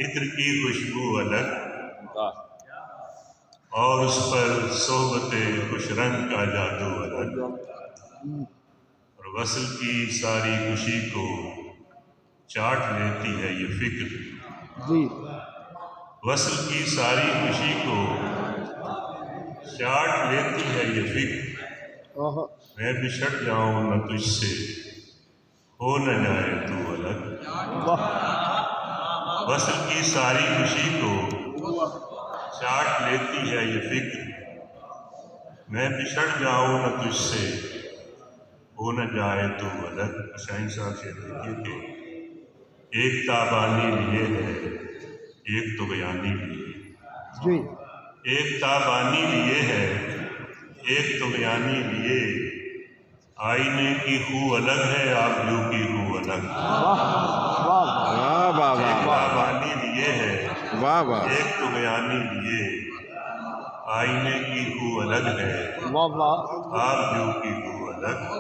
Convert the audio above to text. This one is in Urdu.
عطر کی خوشبو الگ، اور اس پر صحبت خوش رنگ کا جادو الگ، اور وصل کی ساری خوشی کو چاٹ لیتی ہے یہ فکر، وصل کی ساری خوشی کو چاٹ لیتی ہے یہ فکر، میں بچھڑ جاؤں نہ تجھ سے ہو نہ جائے تو الگ، وصل کی ساری خوشی کو چاٹ لیتی ہے یہ فکر، میں بچھڑ جاؤں نہ تجھ سے ہو نہ جائے تو الگ۔ حسین صاحب سے دیکھیے کہ ایک تابانی لیے ہے ایک تو بیانی لیے، ایک تابانی لیے ہے ایک تو بیانی لیے، آئینے کی خو الگ ہے آبرو کی خو الگ، ایک تابانی لیے ہے ایک تو بیانی لیے، آئینے کی خو الگ ہے آبرو کی خو الگ۔